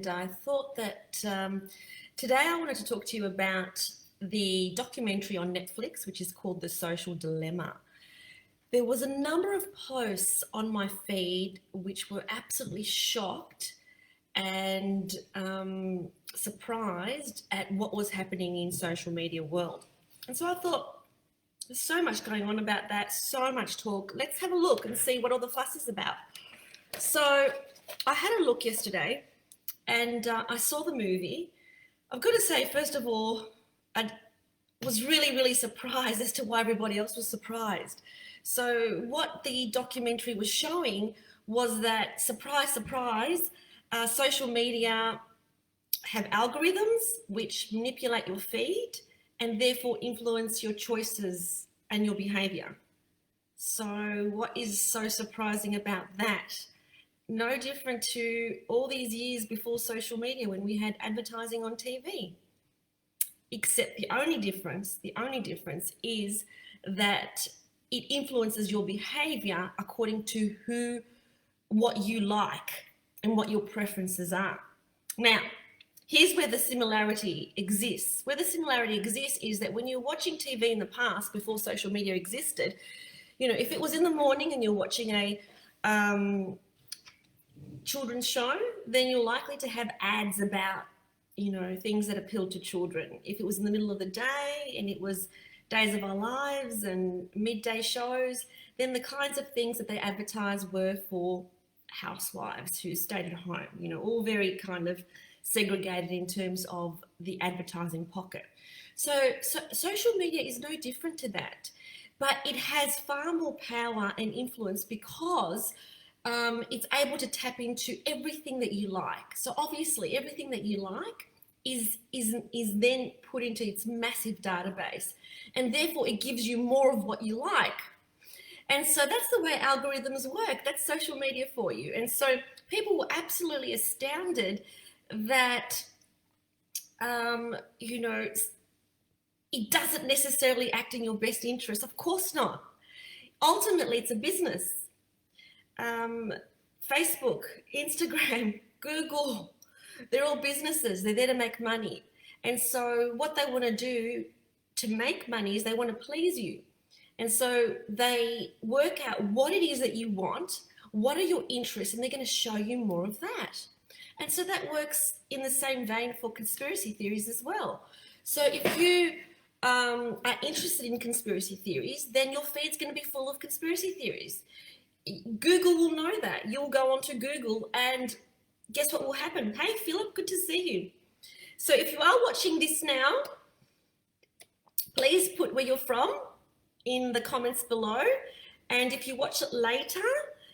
I thought that today I wanted to talk to you about the documentary on Netflix, which is called The Social Dilemma. There was a number of posts on my feed which were absolutely shocked and surprised at what was happening in social media world. And so I thought, there's so much going on about that, so much talk. Let's have a look and see what all the fuss is about. So I had a look yesterday and I saw the movie. I've got to say, first of all, I was really, really surprised as to why everybody else was surprised. So what the documentary was showing was that, surprise, surprise, social media have algorithms which manipulate your feed and therefore influence your choices and your behavior. So what is so surprising about that? No different to all these years before social media when we had advertising on TV. Except the only difference is that it influences your behavior according to what you like and what your preferences are. Now, here's where the similarity exists. Where the similarity exists is that when you're watching TV in the past, before social media existed, if it was in the morning and you're watching a children's show, then you're likely to have ads about, things that appeal to children. If it was in the middle of the day and it was Days of Our Lives and midday shows, then the kinds of things that they advertised were for housewives who stayed at home, all very kind of segregated in terms of the advertising pocket. So social media is no different to that, but it has far more power and influence because it's able to tap into everything that you like. So obviously everything that you like is then put into its massive database, and therefore it gives you more of what you like. And so that's the way algorithms work. That's social media for you. And so people were absolutely astounded that, it doesn't necessarily act in your best interest. Of course not. Ultimately, it's a business. Facebook, Instagram, Google, they're all businesses. They're there to make money. And so what they want to do to make money is they want to please you. And so they work out what it is that you want, what are your interests, and they're going to show you more of that. And so that works in the same vein for conspiracy theories as well. So if you are interested in conspiracy theories, then your feed's going to be full of conspiracy theories. Google will know that. You'll go onto Google and guess what will happen? Hey, Philip, good to see you. So if you are watching this now, please put where you're from in the comments below. And if you watch it later,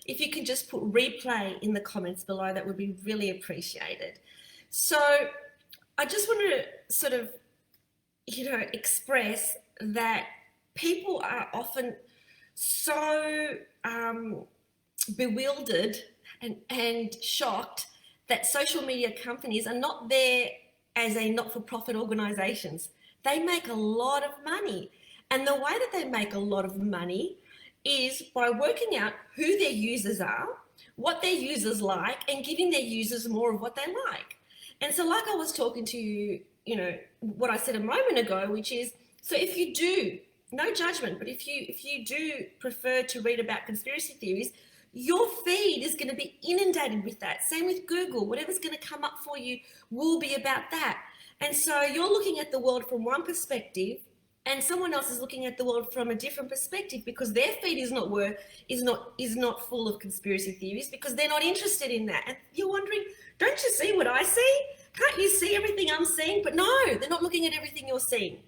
if you can just put replay in the comments below, that would be really appreciated. So I just want to sort of, express that people are often so bewildered and shocked that social media companies are not there as a not-for-profit organizations. They make a lot of money. And the way that they make a lot of money is by working out who their users are, what their users like, and giving their users more of what they like. And so like I was talking to you, what I said a moment ago, which is, so if you do, no judgment, but if you do prefer to read about conspiracy theories, your feed is going to be inundated with that. Same with Google. Whatever's going to come up for you will be about that. And so you're looking at the world from one perspective, and someone else is looking at the world from a different perspective because their feed is not full of conspiracy theories because they're not interested in that. And you're wondering, don't you see what I see? Can't you see everything I'm seeing? But no, they're not looking at everything you're seeing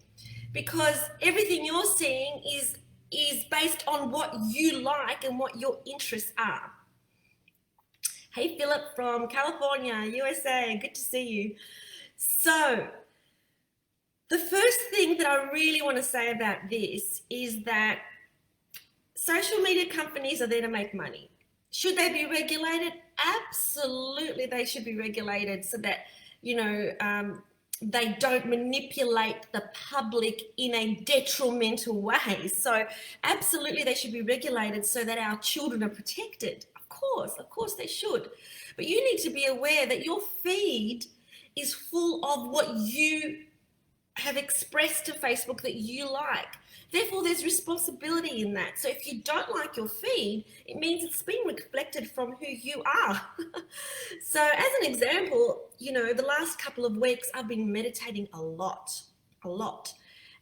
because everything you're seeing is based on what you like and what your interests are. Hey, Philip from California, USA, good to see you. So the first thing that I really want to say about this is that social media companies are there to make money. Should they be regulated? Absolutely, they should be regulated so that, they don't manipulate the public in a detrimental way. So absolutely, they should be regulated so that our children are protected. Of Of course they should. But you need to be aware that your feed is full of what you have expressed to Facebook that you like. Therefore, there's responsibility in that. So if you don't like your feed, it means it's been reflected from who you are. So as an example, you know, the last couple of weeks, I've been meditating a lot.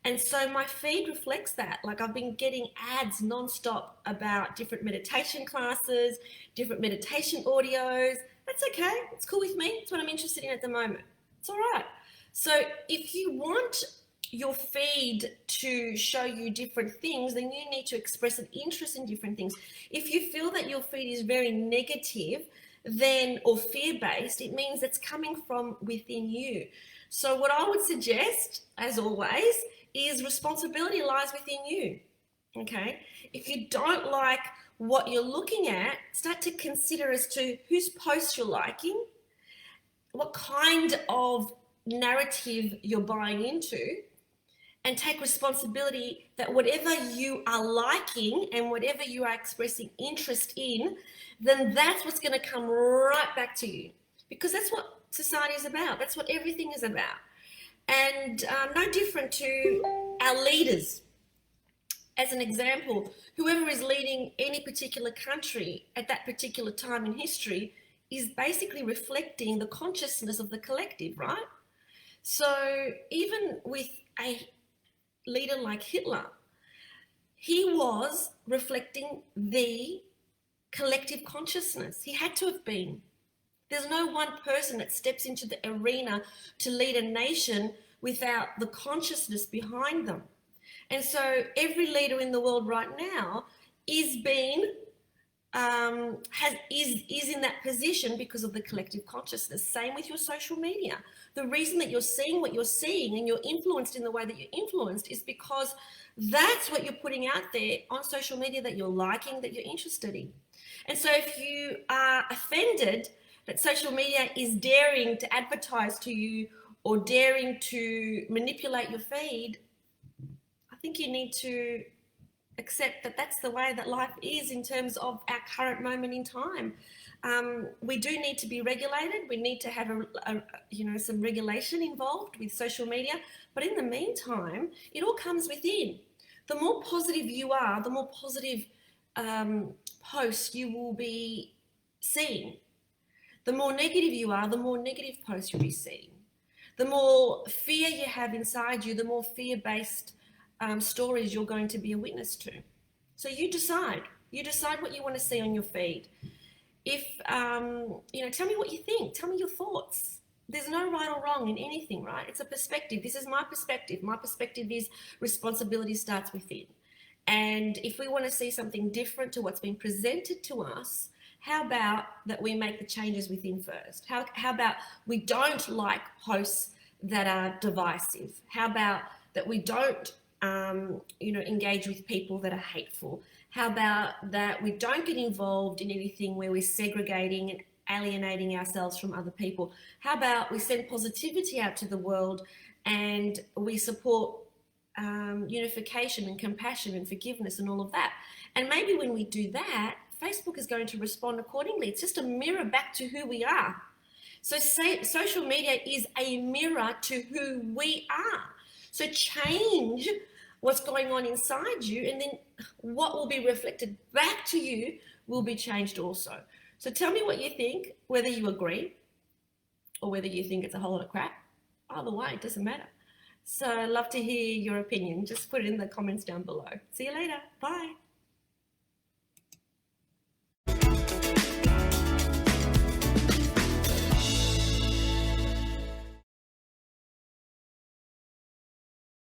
And so my feed reflects that. Like, I've been getting ads nonstop about different meditation classes, different meditation audios. That's okay. It's cool with me. It's what I'm interested in at the moment. It's all right. So if you want your feed to show you different things, then you need to express an interest in different things. If you feel that your feed is very negative, then, or fear-based, it means it's coming from within you. So what I would suggest, as always, is responsibility lies within you. Okay? If you don't like what you're looking at, start to consider as to whose posts you're liking, what kind of narrative you're buying into, and take responsibility that whatever you are liking and whatever you are expressing interest in, then that's what's going to come right back to you, because that's what society is about. That's what everything is about. And no different to our leaders. As an example, whoever is leading any particular country at that particular time in history is basically reflecting the consciousness of the collective, right? So even with a leader like Hitler, he was reflecting the collective consciousness. He had to have been. There's no one person that steps into the arena to lead a nation without the consciousness behind them. And so every leader in the world right now is being is in that position because of the collective consciousness. Same with your social media. The reason that you're seeing what you're seeing and you're influenced in the way that you're influenced is because that's what you're putting out there on social media that you're liking, that you're interested in. And so if you are offended that social media is daring to advertise to you or daring to manipulate your feed, I think you need to accept that that's the way that life is in terms of our current moment in time. We do need to be regulated. We need to have some regulation involved with social media. But in the meantime, it all comes within. The more positive you are, the more positive posts you will be seeing. The more negative you are, the more negative posts you'll be seeing. The more fear you have inside you, the more fear-based stories you're going to be a witness to. So you decide what you want to see on your feed. If tell me what you think, tell me your thoughts. There's no right or wrong in anything, right? It's a perspective. This is my perspective. My perspective is responsibility starts within. And if we want to see something different to what's been presented to us, how about that we make the changes within first? How about we don't like posts that are divisive? How about that we don't engage with people that are hateful? How about that we don't get involved in anything where we're segregating and alienating ourselves from other people? How about we send positivity out to the world and we support unification and compassion and forgiveness and all of that? And maybe when we do that, Facebook is going to respond accordingly. It's just a mirror back to who we are. So social media is a mirror to who we are. So change what's going on inside you, and then what will be reflected back to you will be changed also. So tell me what you think, whether you agree or whether you think it's a whole lot of crap. Either way, it doesn't matter. So I'd love to hear your opinion. Just put it in the comments down below. See you later. Bye.